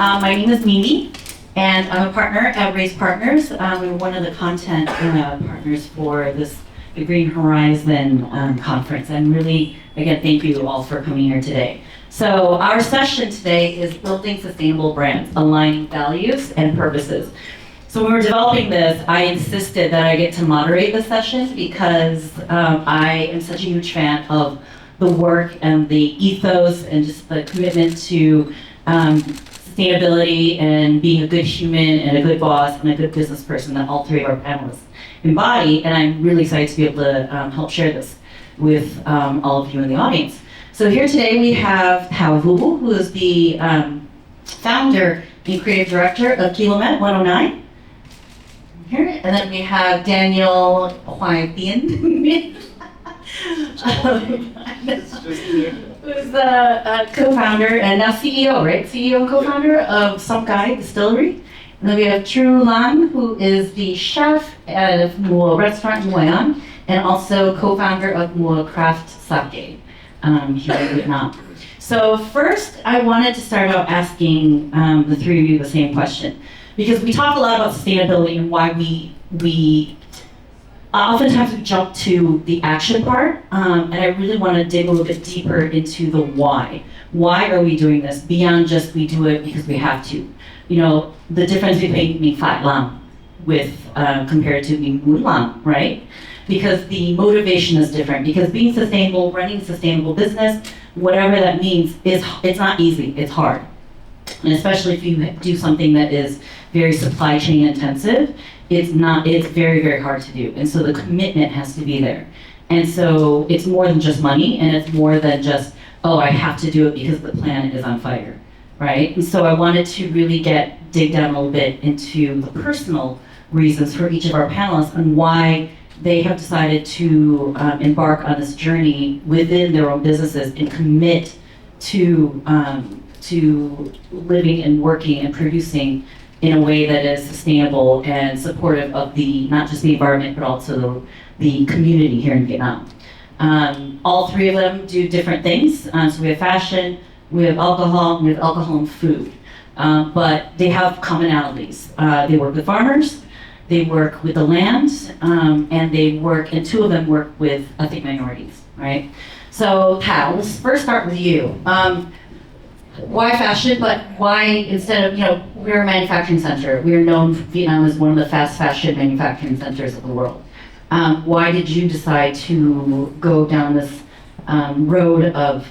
My name is Mimi, and I'm a partner at Raise Partners. We're one of the content partners for this the Green Horizon conference. And really, again, thank you all for coming here today. So our session today is building sustainable brands, aligning values and purposes. So when we were developing this, I insisted that I get to moderate the session because I am such a huge fan of the work and the ethos and just the commitment to sustainability and being a good human and a good boss and a good business person that all three of our panelists embody. And I'm really excited to be able to help share this with all of you in the audience. So here today we have THAO, who is the founder and creative director of Kilomet 109. Here, and then we have Daniel HOAI, who's the co-founder and now CEO, right? CEO and co-founder of HOAI Distillery. And then we have Tru Lan, who is the chef of Mua Restaurant NGUYEN, and also co-founder of Mua Craft Sake here in Vietnam. So first, I wanted to start out asking the three of you the same question, because we talk a lot about sustainability and why we oftentimes we jump to the action part, and I really want to dig a little bit deeper into the why. Why are we doing this beyond just we do it because we have to? You know, the difference between being fat lam with compared to being moon lam, right? Because the motivation is different. Because being sustainable, running a sustainable business, whatever that means, it's not easy. It's hard, and especially if you do something that is very supply chain intensive. It's very, very hard to do. And so the commitment has to be there. And so it's more than just money, and it's more than just, oh, I have to do it because the planet is on fire, right? And so I wanted to really dig down a little bit into the personal reasons for each of our panelists and why they have decided to embark on this journey within their own businesses and commit to living and working and producing in a way that is sustainable and supportive of not just the environment, but also the community here in Vietnam. All three of them do different things. So we have fashion, we have alcohol and food. But they have commonalities. They work with farmers, they work with the land, and two of them work with ethnic minorities, right? So THAO, let's first start with you. Why fashion, but why instead of, we're a manufacturing center. We are known, Vietnam is one of the fast fashion manufacturing centers of the world. Why did you decide to go down this road of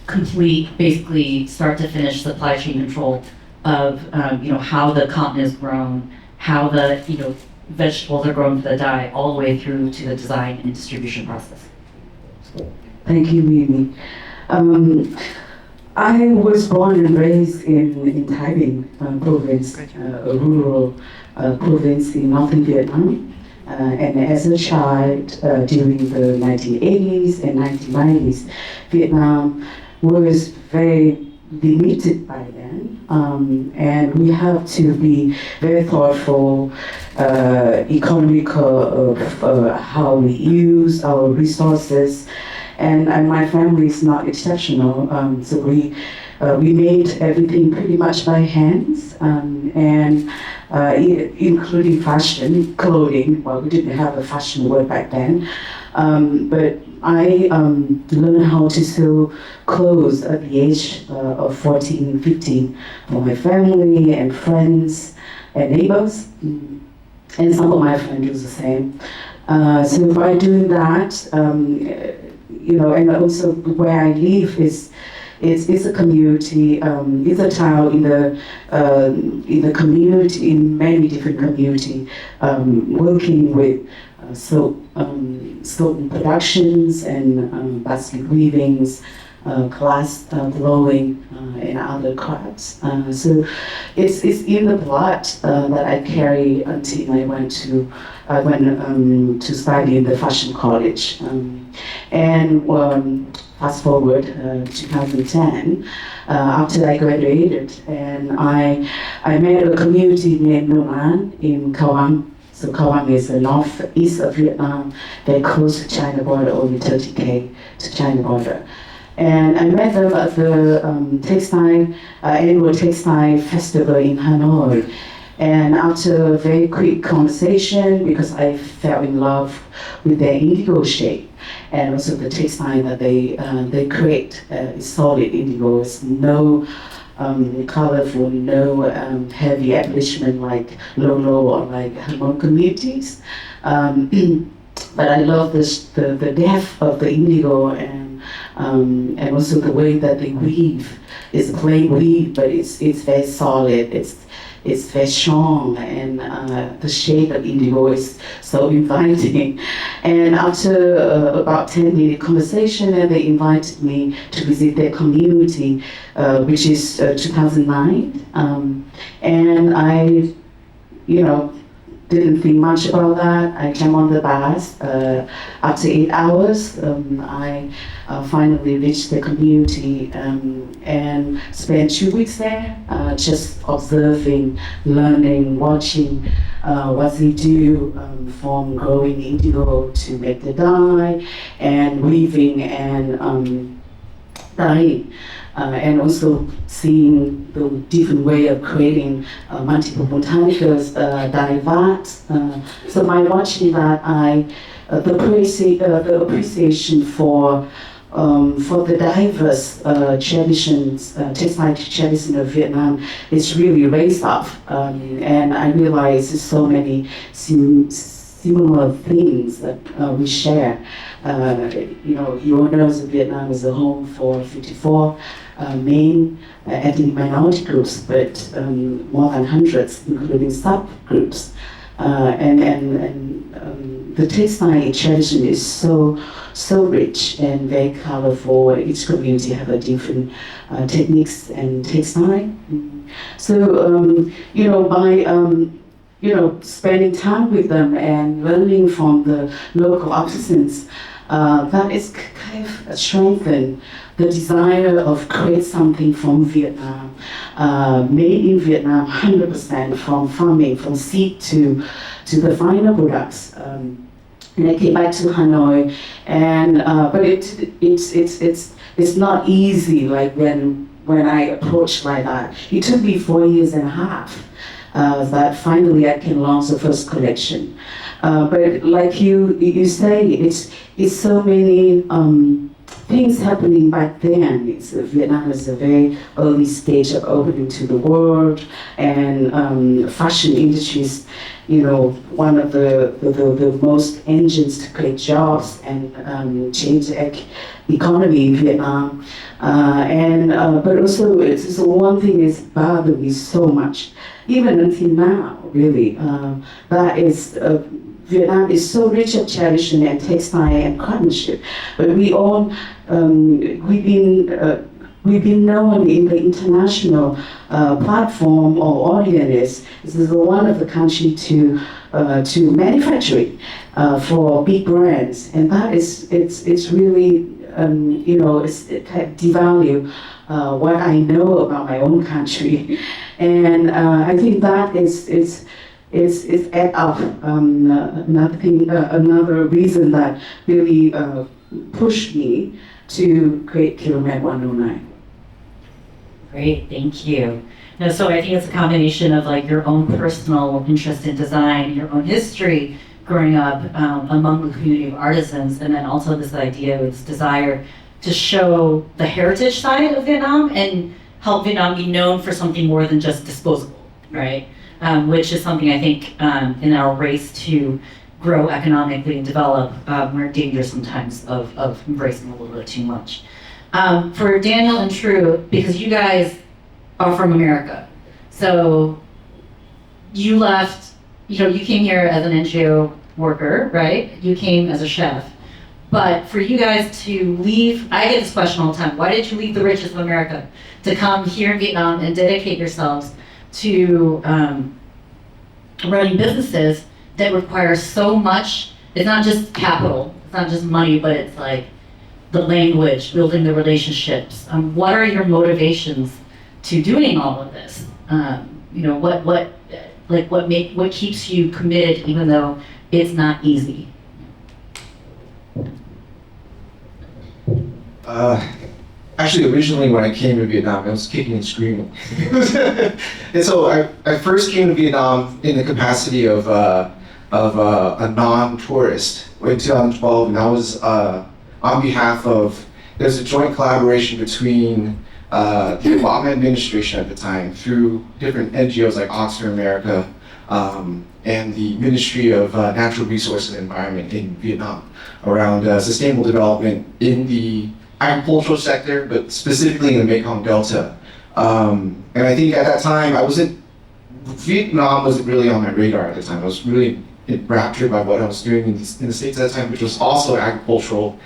complete, basically start to finish supply chain control of, how the cotton is grown, how the, vegetables are grown for the dye, all the way through to the design and distribution process? Thank you, Mimi. I was born and raised in Thái Bình province, a rural province in northern Vietnam. And as a child, during the 1980s and 1990s, Vietnam was very limited by then. And we have to be very thoughtful, economical of how we use our resources. And my family is not exceptional, so we made everything pretty much by hands, and including fashion, clothing. Well, we didn't have a fashion word back then, but I learned how to sew clothes at the age of 14, 15 for my family and friends and neighbors, and some of my friends do the same. So by doing that, and also where I live is a community, it's a town in the community, in many different community, working with soap productions and basket weavings, glass blowing, and other crafts. So it's in the blood that I carry until I went to study in the fashion college. And fast forward 2010, after I graduated, and I met a community named Nông An in Cao Ang. So Cao Ang is the northeast of Vietnam, very close to China border, only 30K to China border. And I met them at the annual textile festival in Hanoi. And after a very quick conversation, because I fell in love with their indigo shade, and also the textile that they create is solid indigo. It's no colorful, no heavy embellishment like Lolo or like Hmong communities. But I love the depth of the indigo and also the way that they weave. It's plain weave, but it's very solid. It's very strong, and the shade of indigo is so inviting. And after about 10-minute conversation, they invited me to visit their community, which is 2009. And I, didn't think much about that. I came on the bus. After 8 hours, I finally reached the community and spent 2 weeks there, just observing, learning, watching what they do from growing indigo to make the dye, and weaving and dyeing. And also seeing the different way of creating multiple botanicals, dye vats. So by watching that, the appreciation for the diverse traditions, textile tradition of Vietnam is really raised up. And I realize there's so many similar things that we share. You all know that Vietnam is a home for 54 main ethnic minority groups, but more than hundreds, including subgroups. And the textile tradition is so rich and very colorful. Each community have a different techniques and textile. So by spending time with them and learning from the local artisans, that is kind of strengthened the desire of create something from Vietnam, made in Vietnam 100% from farming, from seed to the final products. And I came back to Hanoi, and but it's not easy. Like when I approached like that, it took me 4 years and a half. That finally I can launch the first collection. But like you say, it's so many things happening back then. Vietnam is a very early stage of opening to the world, and fashion industries, one of the most engines to create jobs and change the economy in Vietnam. But also, it's one thing is bothering me so much, even until now, really. That is. Vietnam is so rich of tradition and textile and craftsmanship, but we've been known in the international platform or audience. This is one of the country to manufacturing for big brands, and that it's really it devalue what I know about my own country, and I think that is add up another reason that really pushed me to create Kilomet 109. Great, thank you. So I think it's a combination of like your own personal interest in design, your own history growing up among the community of artisans, and then also this idea, this desire to show the heritage side of Vietnam and help Vietnam be known for something more than just disposable, right? Which is something I think in our race to grow economically and develop, we're in danger sometimes of embracing a little bit too much. For Daniel and True, because you guys are from America, so you left, you came here as an NGO worker, right? You came as a chef. But for you guys to leave, I get this question all the time, why did you leave the riches of America to come here in Vietnam and dedicate yourselves to running businesses that require so much? It's not just capital, it's not just money, but it's like the language, building the relationships. What are your motivations to doing all of this? What keeps you committed even though it's not easy? actually originally when I came to Vietnam, I was kicking and screaming. And so I first came to Vietnam in the capacity of a non-tourist in 2012, and that was on behalf of, there's a joint collaboration between the Obama administration at the time through different NGOs like Oxfam America and the Ministry of Natural Resources and Environment in Vietnam around sustainable development in the agricultural sector, but specifically in the Mekong Delta. And I think at that time, Vietnam wasn't really on my radar at the time. I was really enraptured by what I was doing in the States at that time, which was also agricultural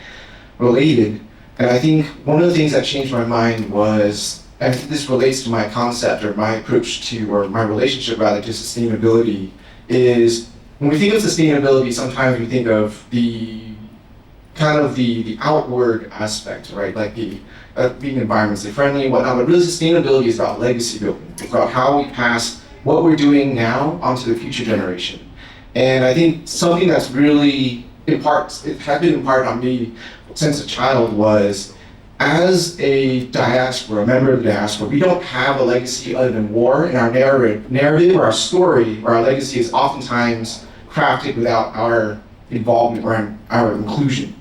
related. And I think one of the things that changed my mind was, and this relates to my concept or my approach to, or my relationship rather, to sustainability, is when we think of sustainability, sometimes we think of the kind of the outward aspect, right? Like the being environmentally friendly and whatnot, but really sustainability is about legacy building. It's about how we pass what we're doing now onto the future generation. And I think something that's really it had been imparted on me since a child was, as a diaspora, a member of the diaspora, we don't have a legacy other than war, and our narrative or our story or our legacy is oftentimes crafted without our involvement or our inclusion.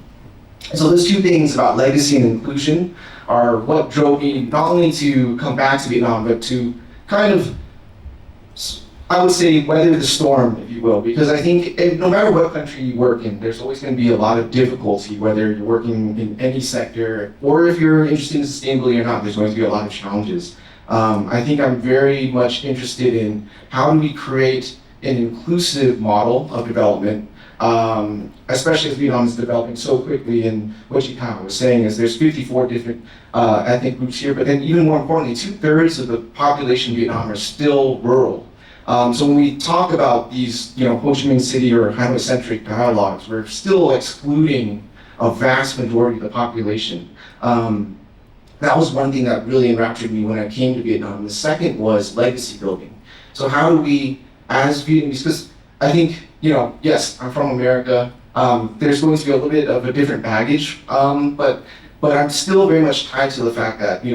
And so those two things about legacy and inclusion are what drove me not only to come back to Vietnam, but to kind of, I would say, weather the storm, if you will, because I think no matter what country you work in, there's always going to be a lot of difficulty, whether you're working in any sector or if you're interested in sustainability or not, there's going to be a lot of challenges. I think I'm very much interested in how do we create an inclusive model of development, especially as Vietnam is developing so quickly, and what THAO was saying is there's 54 different ethnic groups here, but then even more importantly, 2/3 of the population in Vietnam are still rural. So when we talk about these, Ho Chi Minh City or Hanoi-centric dialogues, we're still excluding a vast majority of the population. That was one thing that really enraptured me when I came to Vietnam. The second was legacy building. So how do we, as Vietnamese, because I think, yes, I'm from America. There's going to be a little bit of a different baggage, but I'm still very much tied to the fact that, we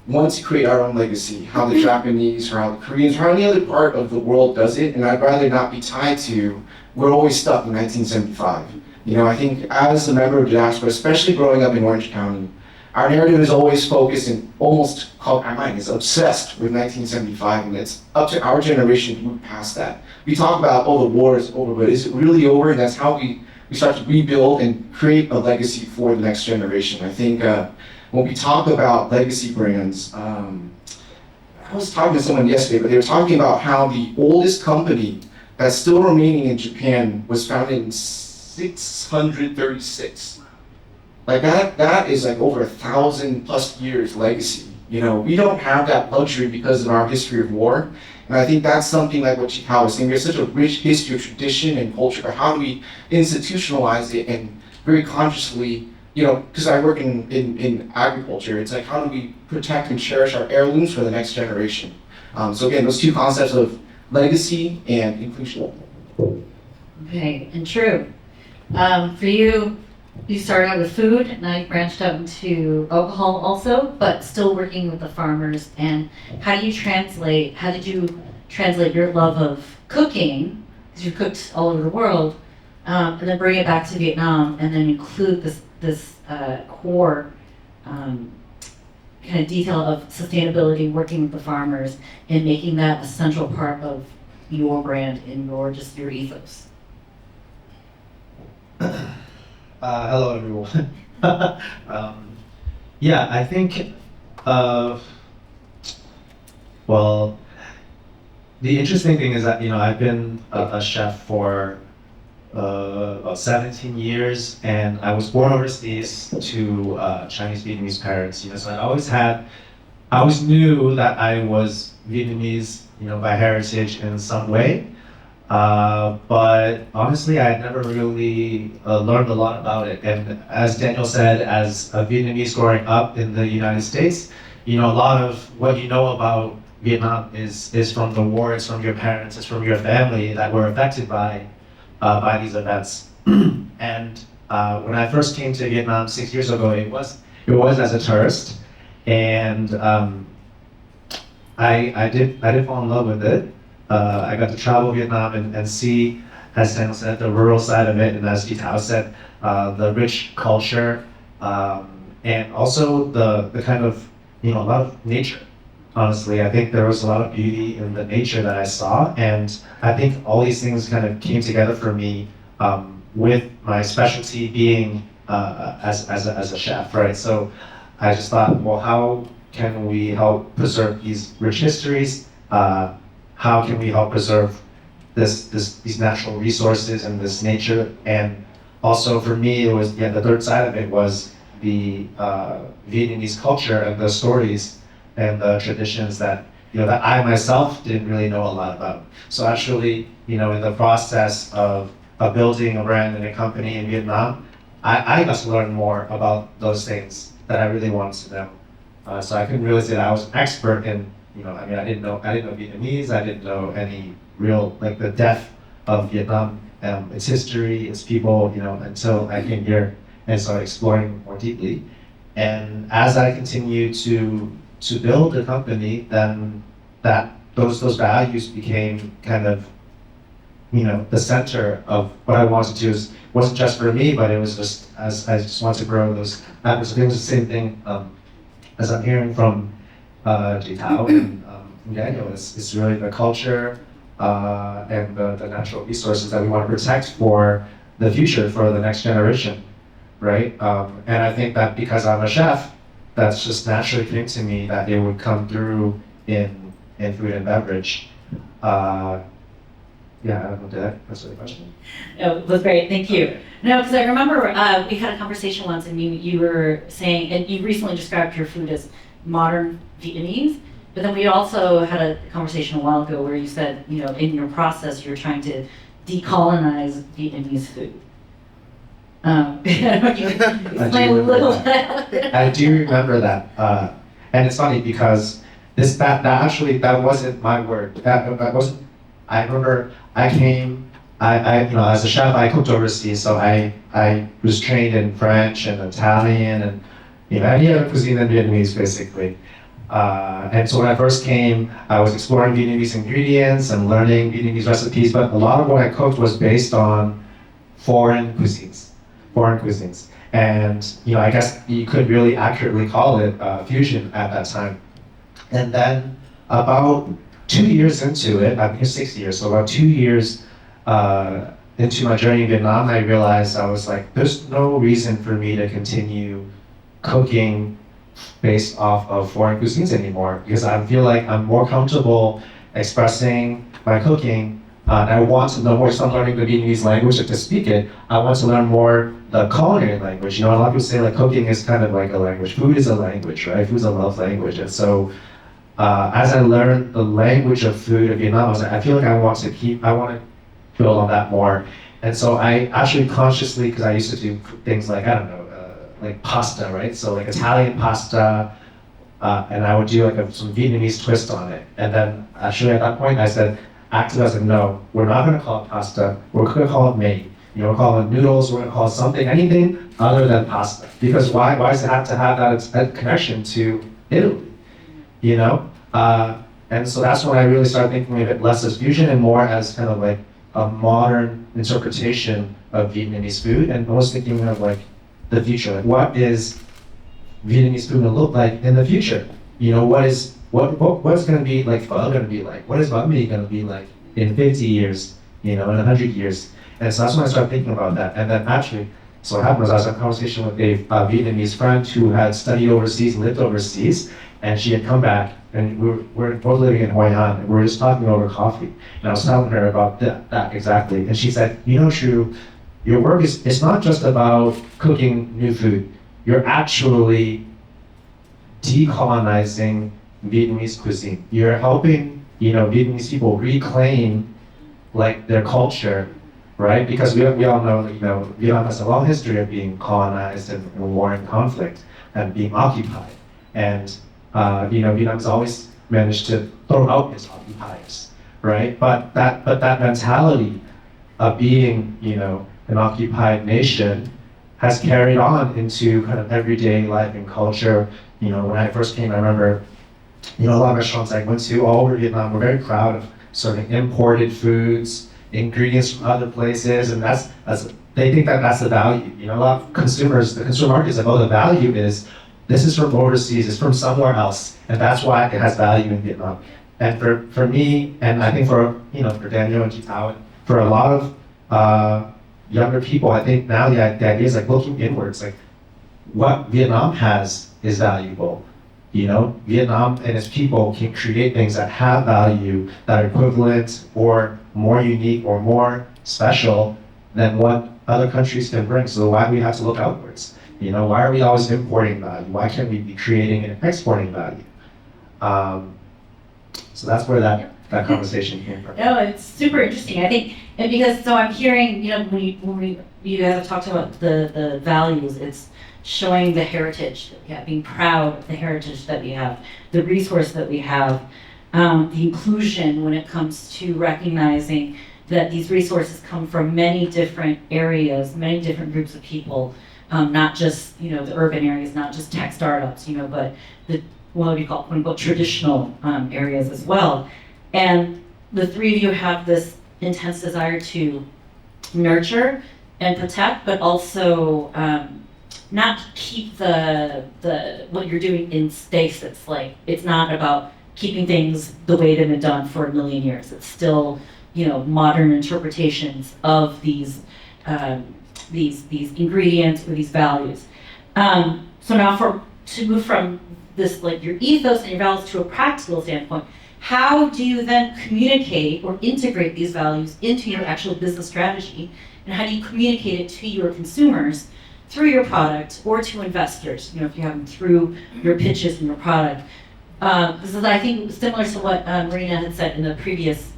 want to create our own legacy, how the Japanese or how the Koreans or how any other part of the world does it, and I'd rather not be tied to, we're always stuck in 1975. I think as a member of the diaspora, especially growing up in Orange County, our narrative is always focused and almost, our mind is obsessed with 1975, and it's up to our generation to move past that. We talk about, the war is over, but is it really over? And that's how we start to rebuild and create a legacy for the next generation. I think when we talk about legacy brands, I was talking to someone yesterday, but they were talking about how the oldest company that's still remaining in Japan was founded in 636. Like that is like over 1,000+ years legacy. We don't have that luxury because of our history of war. And I think that's something like what THAO was saying. There's such a rich history of tradition and culture, but how do we institutionalize it and very consciously, because I work in agriculture, it's like how do we protect and cherish our heirlooms for the next generation? So again, those two concepts of legacy and inclusion. Okay, and true. For you started out with food, now you branched out into alcohol also, but still working with the farmers. And how did you translate your love of cooking, because you cooked all over the world, and then bring it back to Vietnam and then include this core kind of detail of sustainability, working with the farmers, and making that a central part of your brand and your ethos? Hello, everyone. I think, the interesting thing is that, I've been a chef for about 17 years, and I was born overseas to Chinese Vietnamese parents, so I always knew that I was Vietnamese, by heritage in some way. But honestly, I had never really learned a lot about it. And as Daniel said, as a Vietnamese growing up in the United States, a lot of what you know about Vietnam is from the war, it's from your parents, it's from your family that were affected by these events. And when I first came to Vietnam 6 years ago, it it was as a tourist, and I did fall in love with it. I got to travel Vietnam and see, as Daniel said, the rural side of it, and as THAO said, the rich culture, and also the kind of, a lot of nature. Honestly, I think there was a lot of beauty in the nature that I saw, and I think all these things kind of came together for me with my specialty being as a chef, right? So I just thought, well, how can we help preserve these rich histories? How can we help preserve these natural resources and this nature? And also for me, it was, the third side of it was the Vietnamese culture and the stories and the traditions that, that I myself didn't really know a lot about. So actually, in the process of building a brand and a company in Vietnam, I got to learn more about those things that I really wanted to know. So I couldn't really say that I was an expert in, I didn't know Vietnamese, I didn't know any real, the depth of Vietnam, its history, its people, until I came here and started exploring more deeply. And as I continued to build a company, then those values became kind of, the center of what I wanted to do. Wasn't just for me, but it was just as I just wanted to grow those habits. It was the same thing as I'm hearing from THAO and from Daniel. It's really the culture and the natural resources that we want to protect for the future, for the next generation, right? And I think that because I'm a chef, that's just naturally came to me that it would come through in food and beverage. Yeah, I don't know, did that answer the question? No, it was great, thank you. No, because I remember we had a conversation once and you were saying, and you recently described your food as modern Vietnamese, but then we also had a conversation a while ago where you said, in your process, you're trying to decolonize Vietnamese food. You can explain a little. I do remember that, and it's funny because that wasn't my word. That wasn't. I remember I came. As a chef, I cooked overseas, so I was trained in French and Italian and any other cuisine than Vietnamese, basically. And so when I first came, I was exploring Vietnamese ingredients and learning Vietnamese recipes, but a lot of what I cooked was based on foreign cuisines. And I guess you could really accurately call it fusion at that time. And then about 2 years into it, I've been here 6 years, so about 2 years into my journey in Vietnam, I realized I was like, there's no reason for me to continue cooking based off of foreign cuisines anymore, because I feel like I'm more comfortable expressing my cooking. And I want to know more, so I'm learning the Vietnamese language to speak it. I want to learn more the culinary language. A lot of people say like cooking is kind of like a language. Food is a language, right? Food's a love language. And so as I learned the language of food in Vietnam, I was like, I feel like I want to build on that more. And so I actually consciously, because I used to do things like, like pasta, right? So like Italian pasta, and I would do like some Vietnamese twist on it. And then actually at that point I said, actively I said, no, we're not gonna call it pasta, we're gonna call it made. We're calling it noodles, we're gonna call it something, anything other than pasta. Because why does it have to have that connection to Italy? And so that's when I really started thinking of it less as fusion and more as kind of like a modern interpretation of Vietnamese food, and I was thinking of like the future, like what is Vietnamese food gonna look like in the future? What's gonna be like pho gonna be like? What is banh mi gonna be like in 50 years, in 100 years? And so that's when I started thinking about that. And then actually, so what happened was I was in a conversation with a Vietnamese friend who had studied overseas, lived overseas, and she had come back, and we're both living in Hoi An, and we were just talking over coffee. And I was telling her about that exactly. And she said, Shrew, your work it's not just about cooking new food. You're actually decolonizing Vietnamese cuisine. You're helping, Vietnamese people reclaim like their culture, right? Because we all know that, Vietnam has a long history of being colonized and war and conflict and being occupied. And Vietnam has always managed to throw out its occupiers, right? But that mentality of being, an occupied nation has carried on into kind of everyday life and culture. You know, when I first came, I remember, you know, a lot of restaurants I went to all over Vietnam were very proud of serving imported foods, ingredients from other places, and that's they think that that's the value. You know, a lot of consumers, the consumer market is like, oh, the value is this is from overseas, it's from somewhere else, and that's why it has value in Vietnam. And for me, and I think for, you know, for Daniel and THAO, for a lot of younger people, I think now the idea is like looking inwards, like what Vietnam has is valuable. You know, Vietnam and its people can create things that have value, that are equivalent or more unique or more special than what other countries can bring. So why do we have to look outwards? You know, why are we always importing value? Why can't we be creating and exporting value? So that's where that conversation came from. No, it's super interesting. I think, and because, so I'm hearing, you know, when you guys have talked about the values, it's showing the heritage that we have, being proud of the heritage that we have, the resource that we have, the inclusion when it comes to recognizing that these resources come from many different areas, many different groups of people, not just, you know, the urban areas, not just tech startups, you know, but the, what we call, quote unquote, traditional areas as well. And the three of you have this intense desire to nurture and protect, but also not keep the what you're doing in stasis. Like, it's not about keeping things the way they've been done for a million years. It's still, you know, modern interpretations of these ingredients or these values. So now to move from this, like, your ethos and your values to a practical standpoint, how do you then communicate or integrate these values into your actual business strategy? And how do you communicate it to your consumers through your product or to investors, you know, if you have them through your pitches and your product? This is, I think, similar to what Marina had said in the previous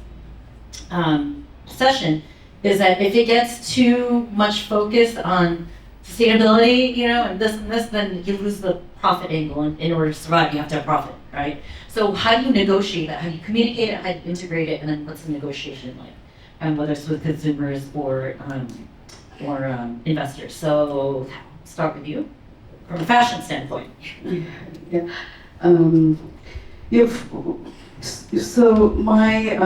session, is that if it gets too much focused on sustainability, you know, and this, then you lose the profit angle. And in order to survive, you have to have profit, right? So how do you negotiate that? How do you communicate it? How do you integrate it? And then what's the negotiation like? And whether it's with consumers or investors. So start with you from a fashion standpoint. Yeah. So my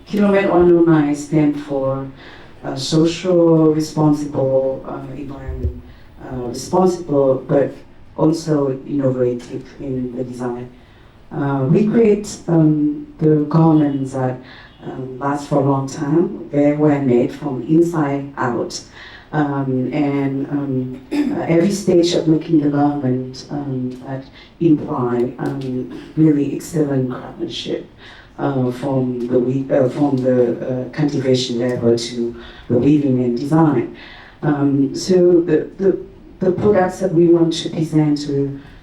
Kilomet 109 stand for social, responsible environment, responsible but also innovative in the design. We create the garments that last for a long time. They were made from inside out. Every stage of making the garment that imply really excellent craftsmanship from the cultivation level to the weaving and design. So the products that we want to present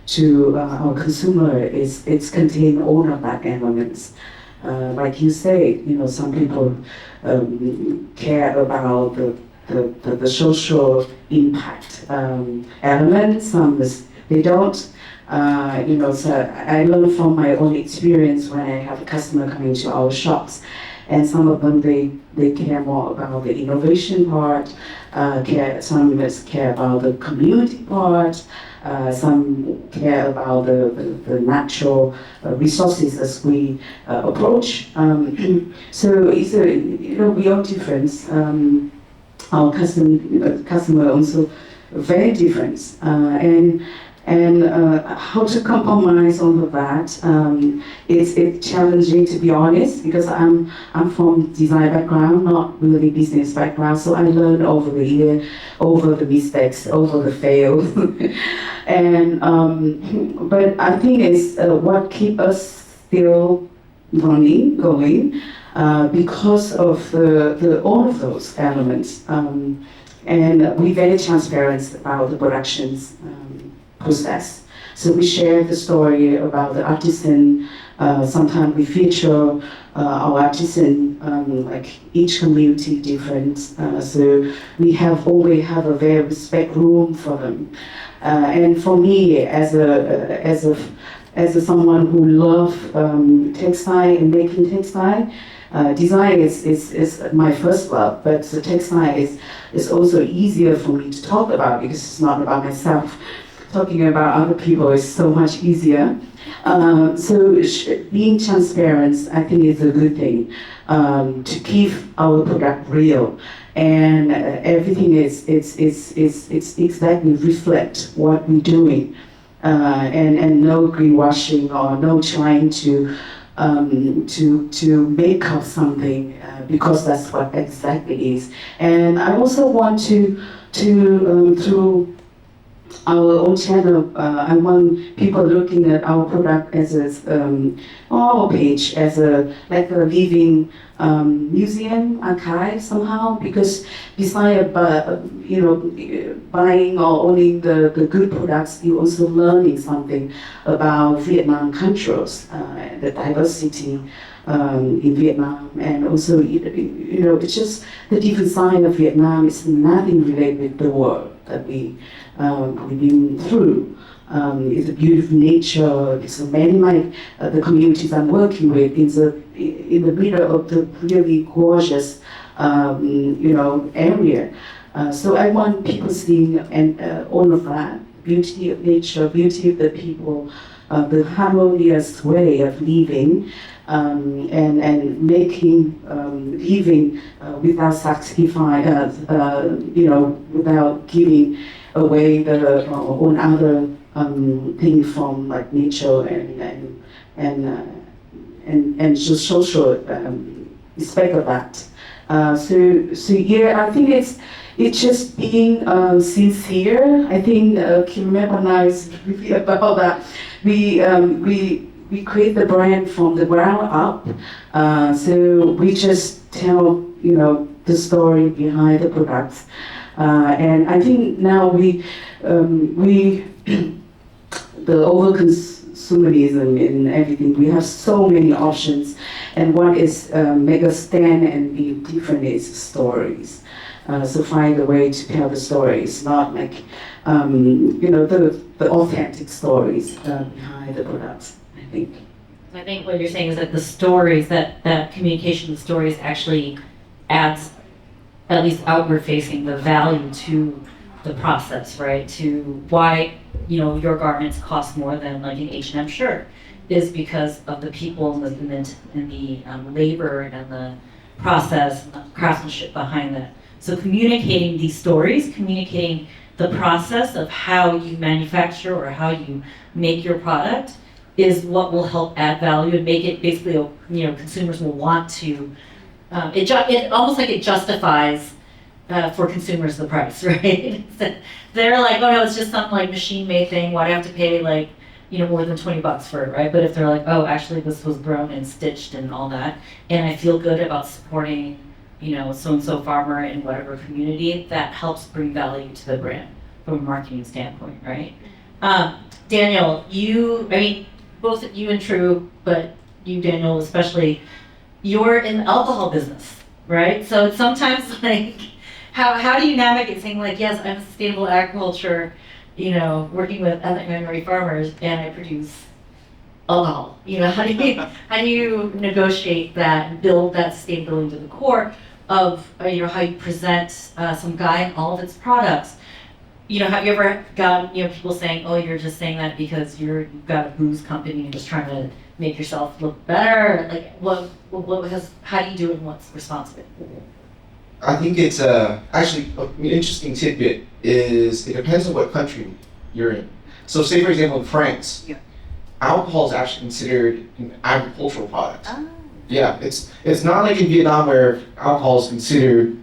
to our consumer it's contain all of that elements. Like you say, you know, some people care about the social impact element, some they don't. You know, so I learned from my own experience when I have a customer coming to our shops, and some of them they care more about the innovation part, some care about the community part, some care about the natural resources as we approach. So it's a, you know, we are different. Our customer also very different, and how to compromise all of that. It's challenging, to be honest, because I'm from design background, not really business background. So I learned over the year, over the mistakes, over the fails, and but I think it's what keep us still running, going. Because of the all of those elements, and we're very transparent about the productions process. So we share the story about the artisan. Sometimes we feature our artisan, like each community different. So we always have a very respect room for them. And for me, as a as someone who love textile and making textile, design is my first love, but the textile is also easier for me to talk about because it's not about myself. Talking about other people is so much easier. So being transparent, I think, is a good thing to keep our product real, and everything is exactly reflect what we're doing, and no greenwashing or no trying to make up something because that's what exactly is. And I also want to through our own channel, I want people looking at our product as our page as like a living museum archive somehow, because besides buying or owning the good products, you're also learning something about Vietnam cultures, the diversity in Vietnam, and also it's just the different side of Vietnam is nothing related with the world that we've been through. It's a beautiful nature. It's many the communities I'm working with in the middle of the really gorgeous area. So I want people seeing and all of that beauty of nature, beauty of the people, the harmonious way of living. And making living without sacrifice, without giving away the own other thing from like nature and just social respect of that. So yeah, I think it's just being sincere. I think Kim and I is really about that. We create the brand from the ground up. So we just tell, the story behind the products. And I think now the over-consumerism in everything, we have so many options. And what is make us stand and be different is stories. So find a way to tell the stories, not like, the authentic stories behind the products. I think what you're saying is that the stories, that communication of the stories actually adds, at least outward facing, the value to the process, right? To why, your garments cost more than like an H&M shirt is because of the people and the labor and the process and the craftsmanship behind that. So communicating these stories, communicating the process of how you manufacture or how you make your product is what will help add value and make it basically, consumers will want to, it almost like it justifies for consumers the price, right? They're like, oh no, it's just some like machine made thing, why do I have to pay like, more than $20 for it, right? But if they're like, oh, actually this was grown and stitched and all that, and I feel good about supporting, so-and-so farmer in whatever community, that helps bring value to the brand from a marketing standpoint, right? Daniel, both you and True, but you, Daniel, especially, you're in the alcohol business, right? So it's sometimes like, how do you navigate saying like, yes, I'm sustainable agriculture, working with ethnic minority farmers, and I produce alcohol. How do you negotiate that and build that sustainability to the core of, how you present some guide in all of its products? Have you ever gotten, people saying, oh, you're just saying that because you've got a booze company and just trying to make yourself look better? Like, how do you do it and what's responsible? I think it's actually an interesting tidbit is it depends on what country you're in. So say, for example, in France, alcohol is actually considered an agricultural product. Ah. Yeah, it's not like in Vietnam where alcohol is considered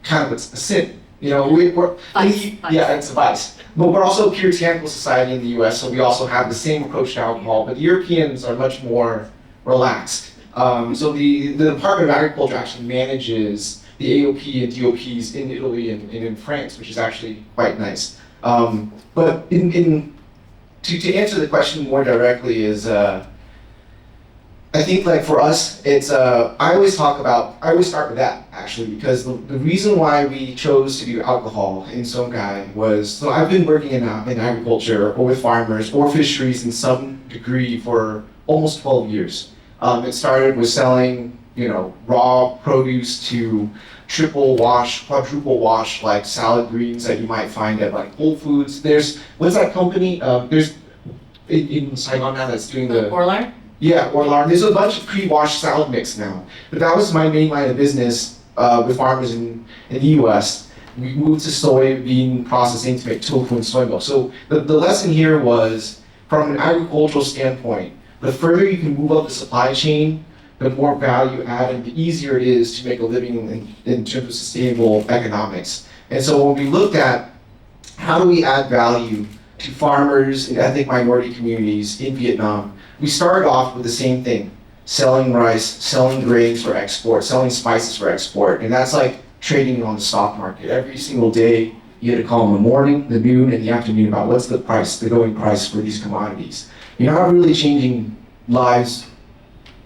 kind of a sin. Vice. Yeah, it's a vice. But we're also a puritanical society in the U.S., so we also have the same approach to alcohol. But the Europeans are much more relaxed. So the Department of Agriculture actually manages the AOP and DOPs in Italy and in France, which is actually quite nice. But to answer the question more directly is I think like for us, it's I always start with that actually, because the reason why we chose to do alcohol in Songhai was, so I've been working in agriculture or with farmers or fisheries in some degree for almost 12 years. It started with selling, raw produce to triple wash, quadruple wash, like salad greens that you might find at like Whole Foods. What's that company? There's in Saigon now that's doing the Orlar? Yeah, Orlar. There's a bunch of pre-washed salad mix now. But that was my main line of business with farmers in the US. We moved to soybean processing to make tofu and soy milk. So the lesson here was, from an agricultural standpoint, the further you can move up the supply chain, the more value add and the easier it is to make a living in terms of sustainable economics. And so when we looked at how do we add value to farmers and ethnic minority communities in Vietnam, we started off with the same thing: selling rice, selling grains for export, selling spices for export. And that's like trading on the stock market. Every single day, you had to call in the morning, the noon, and the afternoon about what's the price, the going price for these commodities. You're not really changing lives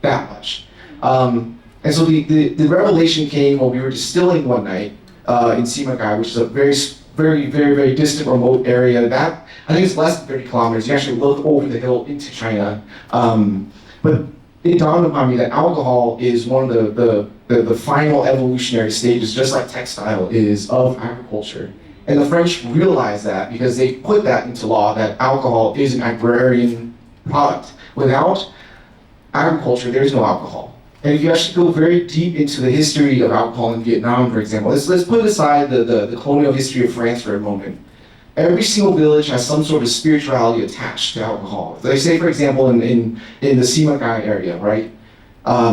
that much. And so the revelation came when we were distilling one night in Simacai, which is a very, very, very, very distant, remote area. That, I think it's less than 30 kilometers. You actually look over the hill into China. But it dawned upon me that alcohol is one of the final evolutionary stages, just like textile is, of agriculture. And the French realized that because they put that into law, that alcohol is an agrarian product. Without agriculture, there is no alcohol. And if you actually go very deep into the history of alcohol in Vietnam, for example, let's put aside the colonial history of France for a moment. Every single village has some sort of spirituality attached to alcohol. They say, for example, in the Simacai area, right?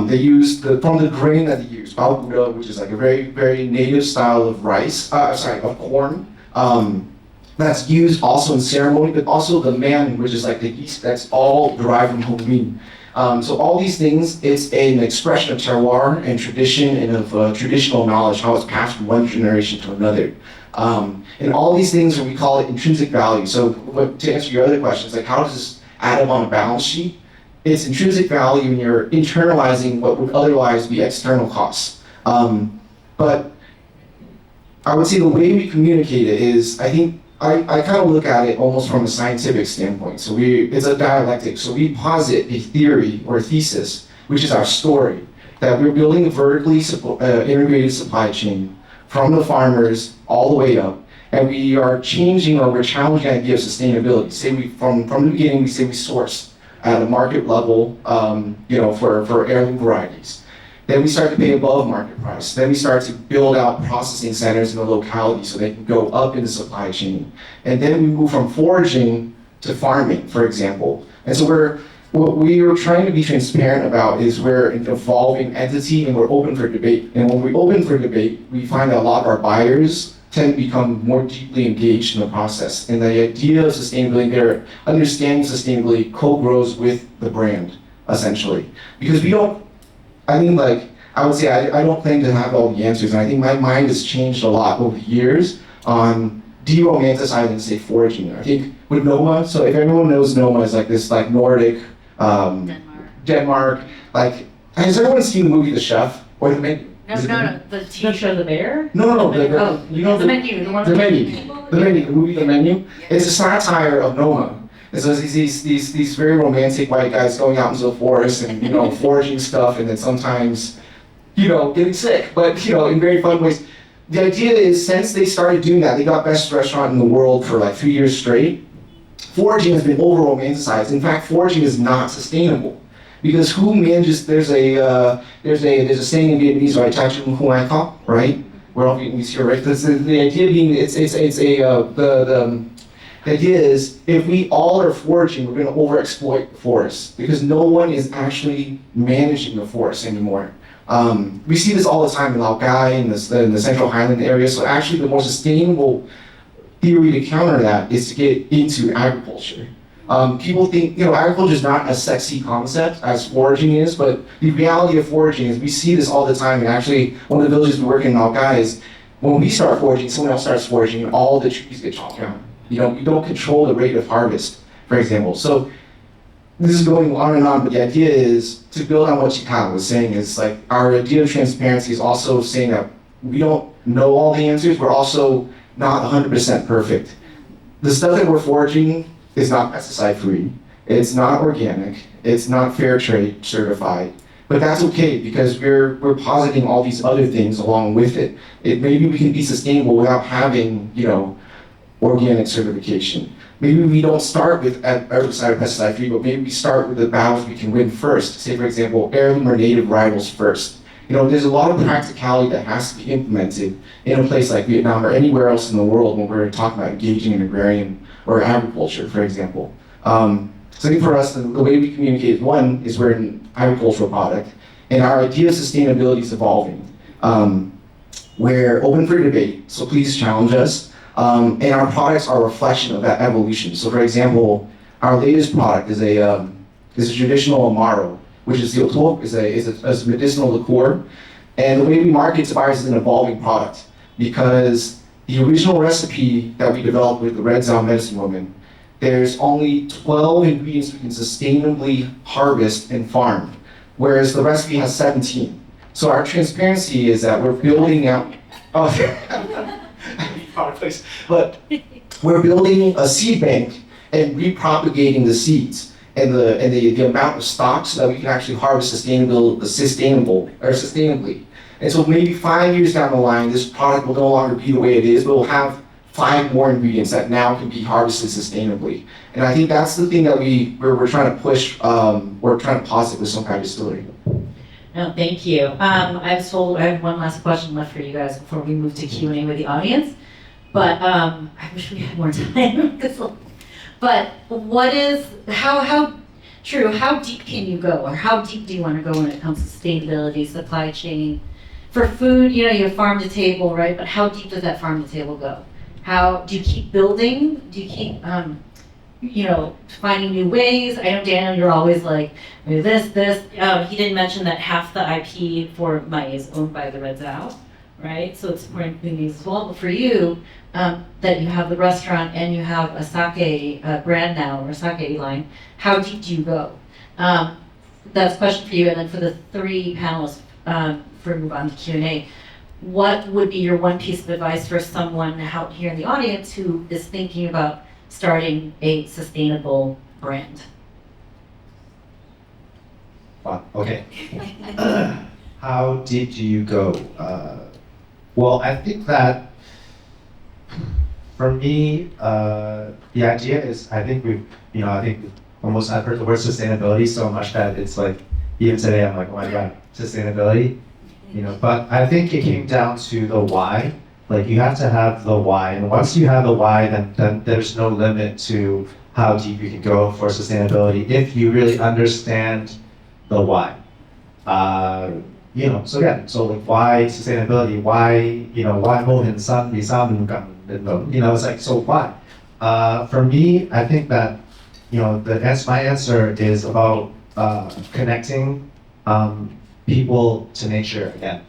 They use from the grain that they use, bao buda, which is like a very, very native style of of corn. That's used also in ceremony, but also the man, which is like the yeast, that's all derived from Hongmin. So all these things, it's an expression of terroir and tradition and of traditional knowledge, how it's passed from one generation to another. And all these things, we call it intrinsic value. So to answer your other questions, like how does this add up on a balance sheet? It's intrinsic value, and you're internalizing what would otherwise be external costs. But I would say the way we communicate it is, I think, I kind of look at it almost from a scientific standpoint. So it's a dialectic. So we posit a theory or a thesis, which is our story, that we're building a vertically integrated supply chain from the farmers all the way up. And we are changing, or we're challenging the idea of sustainability. Say from the beginning, we say we source at a market level, for heirloom varieties. Then we start to pay above market price. Then we start to build out processing centers in the locality so they can go up in the supply chain. And then we move from foraging to farming, for example. And so what we are trying to be transparent about is we're an evolving entity, and we're open for debate. And when we open for debate, we find that a lot of our buyers tend to become more deeply engaged in the process. And the idea of sustainability, their understanding of sustainability co-grows with the brand, essentially. Because I would say I don't claim to have all the answers, and I think my mind has changed a lot over the years on de-romanticizing, say, foraging. I think with Noma, so if everyone knows Noma is like this like Nordic, Denmark, like, has everyone seen the movie The Chef or The Menu? No, the TV show The Bear? No, The Menu. The movie The Menu. It's a satire of Noma. And so these very romantic white guys going out into the forest and foraging stuff, and then sometimes getting sick, but in very fun ways. The idea is, since they started doing that, they got best restaurant in the world for like 3 years straight. Foraging has been over romanticized. In fact, foraging is not sustainable. Because who manages? There's a saying in Vietnamese, right? HOAI, right? We're all Vietnamese here, right? The idea being, the idea is, if we all are foraging, we're going to overexploit the forest because no one is actually managing the forest anymore. We see this all the time in Lao Cai, in the Central Highland area. So actually, the more sustainable theory to counter that is to get into agriculture. People think, agriculture is not a sexy concept as foraging is, but the reality of foraging is we see this all the time. And actually, one of the villages we work in Lao Cai is when we start foraging, someone else starts foraging, and all the trees get chopped down. You don't control the rate of harvest, for example. So this is going on, but the idea is to build on what Chikan was saying. Is like our idea of transparency is also saying that we don't know all the answers. We're also not 100% perfect. The stuff that we're foraging is not pesticide free. It's not organic. It's not fair trade certified. But that's okay because we're positing all these other things along with it. Maybe we can be sustainable without having, organic certification. Maybe we don't start with herbicide or pesticide free, but maybe we start with the battles we can win first. Say, for example, heirloom or native varietals first. There's a lot of practicality that has to be implemented in a place like Vietnam or anywhere else in the world when we're talking about engaging in agrarian or agriculture, for example. So I think for us, the way we communicate is one, is we're an agricultural product, and our idea of sustainability is evolving. We're open for debate, so please challenge us. And our products are a reflection of that evolution. So for example, our latest product is a traditional amaro, which is a medicinal liqueur. And the way we market to buyers is an evolving product because the original recipe that we developed with the Red Zone Medicine Woman, there's only 12 ingredients we can sustainably harvest and farm, whereas the recipe has 17. So our transparency is that we're building out, but we're building a seed bank and repropagating the seeds and the amount of stock so that we can actually harvest sustainably. And so maybe 5 years down the line, this product will no longer be the way it is, but we'll have 5 more ingredients that now can be harvested sustainably. And I think that's the thing that we're trying to push, we're trying to posit with Songkai Distillery. No, thank you. I have one last question left for you guys before we move to Q&A with the audience. But I wish we had more time. But how deep can you go? Or how deep do you want to go when it comes to sustainability, supply chain? For food, you have farm to table, right? But how deep does that farm to table go? How do you keep building? Do you keep, finding new ways? I know, Daniel, you're always like, this. He didn't mention that half the IP for Mai is owned by the Red THAO, right? So it's supporting communities as well. But for you, that you have the restaurant and you have a sake brand now, or a sake line, how deep do you go? That's a question for you. And then for the 3 panelists, for move on to Q&A, what would be your one piece of advice for someone out here in the audience who is thinking about starting a sustainable brand? Wow, okay. How deep do you go? Well, I think that for me, the idea is, I think I've heard the word sustainability so much that it's like, even today I'm like, oh my God, sustainability. But I think it came down to the why. Like you have to have the why, and once you have the why, then there's no limit to how deep you can go for sustainability if you really understand the why. So like why sustainability? Why why mohin san di san gan? It's like, so why? For me, I think that my answer is about connecting people to nature again.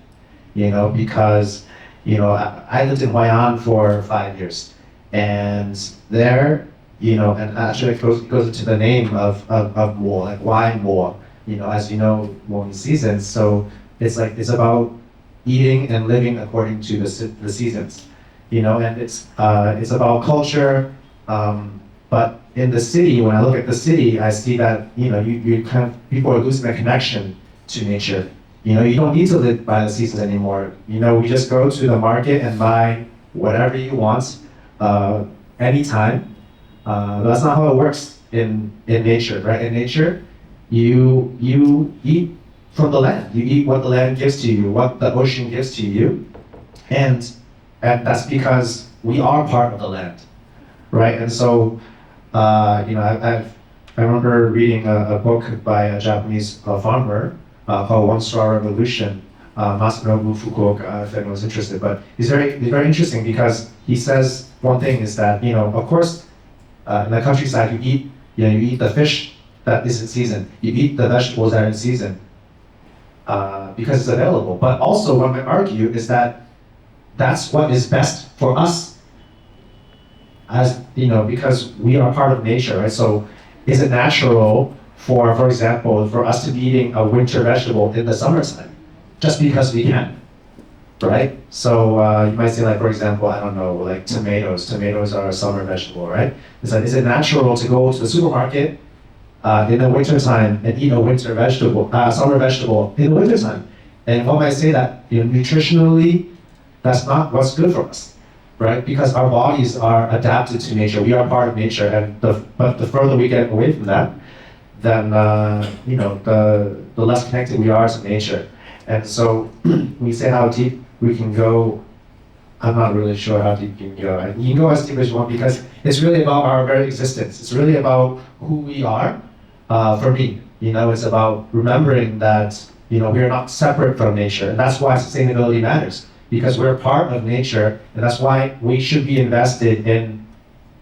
Because I lived in Hoi for 5 years, and there, and actually it goes into the name of Mo, like why Mo, as Mo in seasons. So it's about eating and living according to the seasons, and it's about culture. But in the city, when I look at the city, I see that you people are losing the connection to nature. You don't need to live by the seasons anymore. We just go to the market and buy whatever you want, anytime. That's not how it works in nature, right? In nature, you eat from the land. You eat what the land gives to you, what the ocean gives to you, and that's because we are part of the land, right? And so, I remember reading a book by a Japanese farmer. Called One Straw Revolution, Masanobu Fukuoka, if anyone's interested. But he's very interesting because he says one thing is that, of course, in the countryside you eat the fish that is in season, you eat the vegetables that are in season because it's available. But also what I argue is that that's what is best for us as, because we are part of nature, right? So is it natural for example, for us to be eating a winter vegetable in the summertime, just because we can, right? So you might say, like, for example, I don't know, like tomatoes. Tomatoes are a summer vegetable, right? It's like, is it natural to go to the supermarket in the wintertime and eat a summer vegetable in the wintertime? And one might say that, nutritionally, that's not what's good for us, right? Because our bodies are adapted to nature. We are part of nature, but the further we get away from that, then the less connected we are to nature. And so we say how deep we can go. I'm not really sure how deep you can go. And you can go as deep as you want because it's really about our very existence. It's really about who we are. For me, it's about remembering that we are not separate from nature, and that's why sustainability matters because we're part of nature, and that's why we should be invested in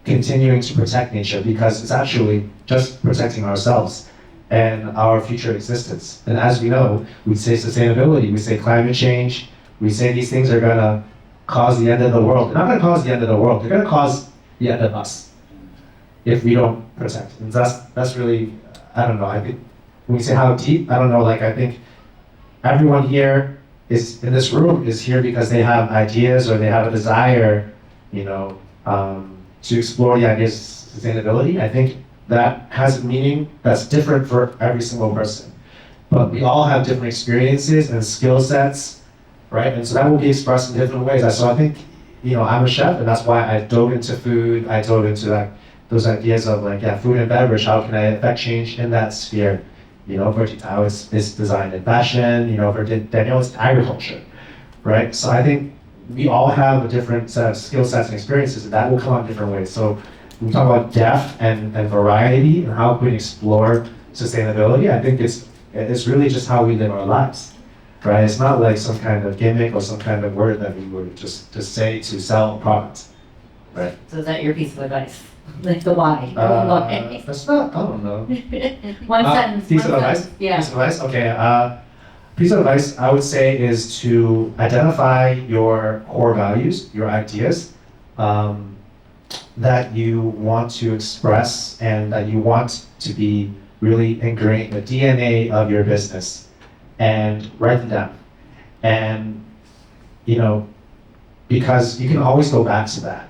continuing to protect nature because it's actually just protecting ourselves and our future existence. And as we know, we say sustainability, we say climate change, we say these things are gonna cause the end of the world. They're not gonna cause the end of the world, they're gonna cause the end of us if we don't protect. And that's really, I don't know, I think when we say how deep, I don't know, like I think everyone here is in this room is here because they have ideas or they have a desire, to explore the ideas of sustainability. I think that has a meaning that's different for every single person. But we all have different experiences and skill sets, right? And so that will be expressed in different ways. So I think, I'm a chef, and that's why I dove into food. I dove into those ideas of food and beverage. How can I affect change in that sphere? For THAO, it's design and fashion. For Daniel, it's agriculture, right? So I think we all have a different set of skill sets and experiences, and that will come out in different ways. So when we talk about depth and variety and how we can explore sustainability, I think it's really just how we live our lives, right? It's not like some kind of gimmick or some kind of word that we would just say to sell a product, right? So is that your piece of advice? Like the why? That's not, I don't know. One sentence. Piece of one advice? sentence. Yeah. Piece of advice? Okay. Piece of advice I would say is to identify your core values, your ideas that you want to express and that you want to be really ingrained in the DNA of your business, and write them down. And because you can always go back to that.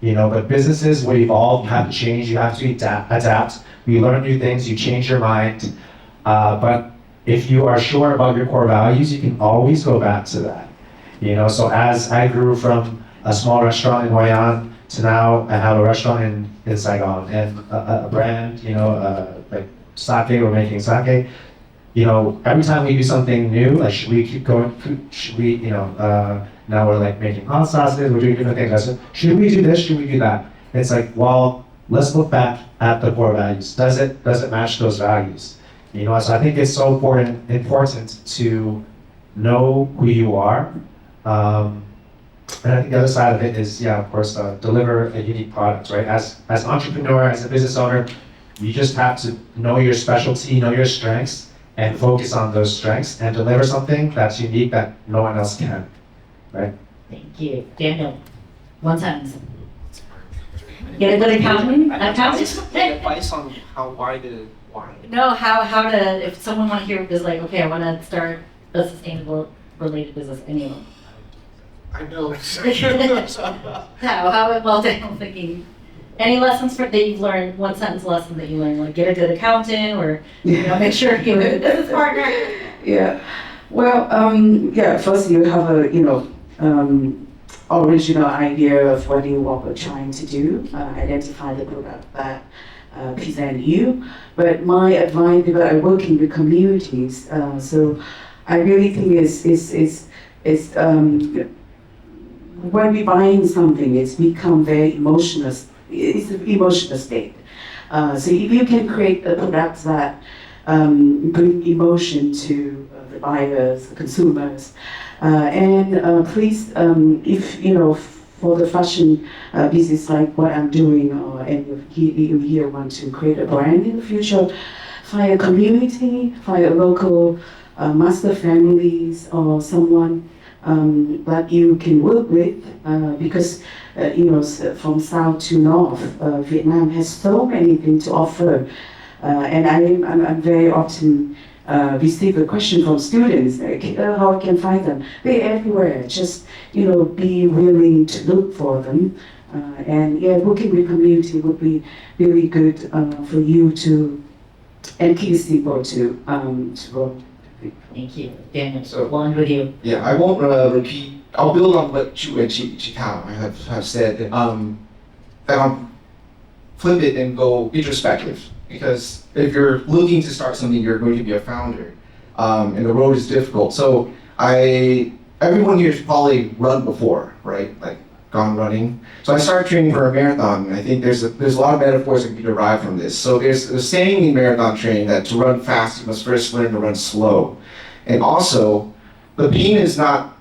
But businesses will evolve, you have to change, you have to adapt. You learn new things, you change your mind. But if you are sure about your core values, you can always go back to that. So as I grew from a small restaurant in Hoi An to now I have a restaurant in Saigon and a brand, like sake, we're making sake. Every time we do something new, like should we keep going, should we, now we're making hot sauces, we're doing different things. I said, should we do this, should we do that? It's like, well, let's look back at the core values. Does it match those values? So I think it's so important to know who you are. And I think the other side of it is, of course, deliver a unique product, right? As an entrepreneur, as a business owner, you just have to know your specialty, know your strengths, and focus on those strengths and deliver something that's unique that no one else can, right? Thank you. Daniel, one sentence. Get a good accountant? Advice on why. No, how to, if someone want to hear is like, okay, I want to start a sustainable related business, anyone. I know. Well, Daniel, thinking, any lessons that you've learned, one sentence lesson that you learned, like get a good accountant or, make sure you have a business partner? Yeah. Well, first you have a, original idea of what you are trying to do, identify the product that present you. But my advice, because I work in the communities, so I really think is when we buying something, it's become very emotional. It's an emotional state. So if you can create a product that bring emotion to the buyers, the consumers, and please, if for the fashion business like what I'm doing, and you here want to create a brand in the future, find a community, find a local master families or someone that you can work with, because from south to north, Vietnam has so many things to offer And I'm very often receive a question from students, like, how I can find them. They're everywhere. Just, be willing to look for them. And yeah, working with community would be really good for you to and kids people to grow. Thank you. Daniel, So- we'll end with you. Yeah, I won't repeat. I'll build on what Chu and THAO have said. And I'll flip it and go introspective. Because if you're looking to start something, you're going to be a founder. And the road is difficult. So everyone here has probably run before, right? Like gone running. So I started training for a marathon. And I think there's a lot of metaphors that can be derived from this. So there's a saying in marathon training that to run fast, you must first learn to run slow. And also, the pain is not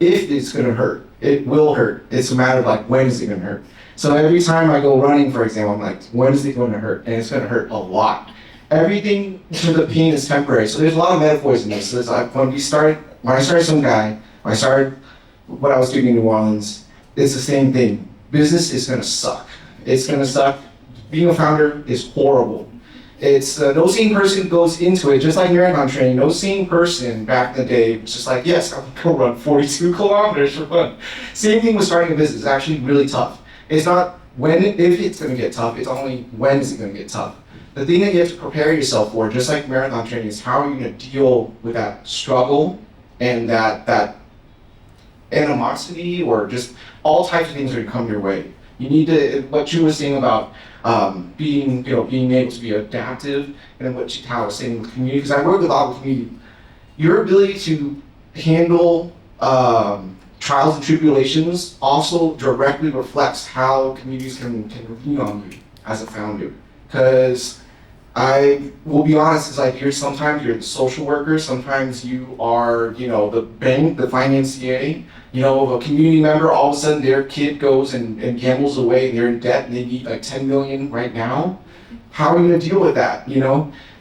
if it's going to hurt. It will hurt. It's a matter of like, when is it going to hurt? So every time I go running, for example, I'm like, when is it going to hurt? And it's going to hurt a lot. Everything to the pain is temporary. So there's a lot of metaphors in this. So it's like when I started when I started what I was doing in New Orleans, it's the same thing. Business is going to suck. It's going to suck. Being a founder is horrible. It's no sane person goes into it, just like marathon training. No sane person back in the day was just like, yes, I'm going to run 42 kilometers for fun. Same thing with starting a business. It's actually really tough. It's not if it's going to get tough, it's only when is it going to get tough. The thing that you have to prepare yourself for, just like marathon training, is how are you going to deal with that struggle and that animosity or just all types of things that come your way. You need to, what Chu was saying about being able to be adaptive, and then what THAO was saying with community, because I work with a lot of community. Your ability to handle trials and tribulations also directly reflects how communities can lean on you as a founder. Because I will be honest, it's like sometimes you're the social worker, sometimes you are, the bank, the financier, a community member, all of a sudden their kid goes and gambles away and they're in debt and they need like 10 million right now. How are you gonna deal with that,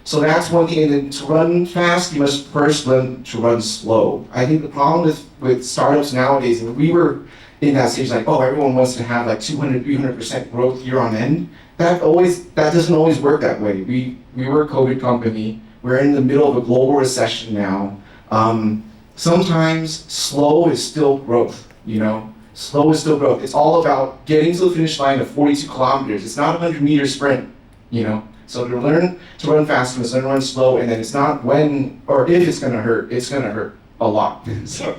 So that's one thing. And then to run fast, you must first learn to run slow. I think the problem with startups nowadays, and we were in that stage like, oh, everyone wants to have like 200, 300% growth year on end. That doesn't always work that way. We were a COVID company. We're in the middle of a global recession now. Sometimes slow is still growth, Slow is still growth. It's all about getting to the finish line of 42 kilometers. It's not a 100-meter sprint, So to learn to run fast, you must learn to run slow, and then it's not when or if it's gonna hurt. It's gonna hurt a lot. So.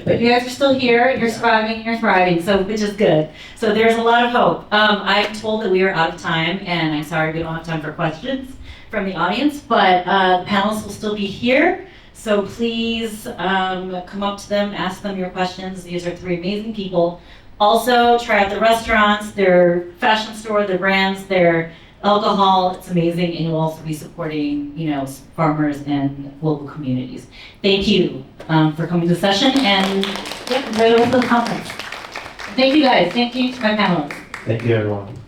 But you guys are still here, you're surviving, you're thriving, so which is good. So there's a lot of hope. I'm told that we are out of time, and I'm sorry we don't have time for questions from the audience, but the panelists will still be here. So please come up to them, ask them your questions. These are three amazing people. Also, try out the restaurants, their fashion store, their brands, their alcohol. It's amazing, and you'll also be supporting, farmers and local communities. Thank you for coming to the session, and enjoy the rest of the conference. Thank you guys. Thank you to my panelists. Thank you, everyone.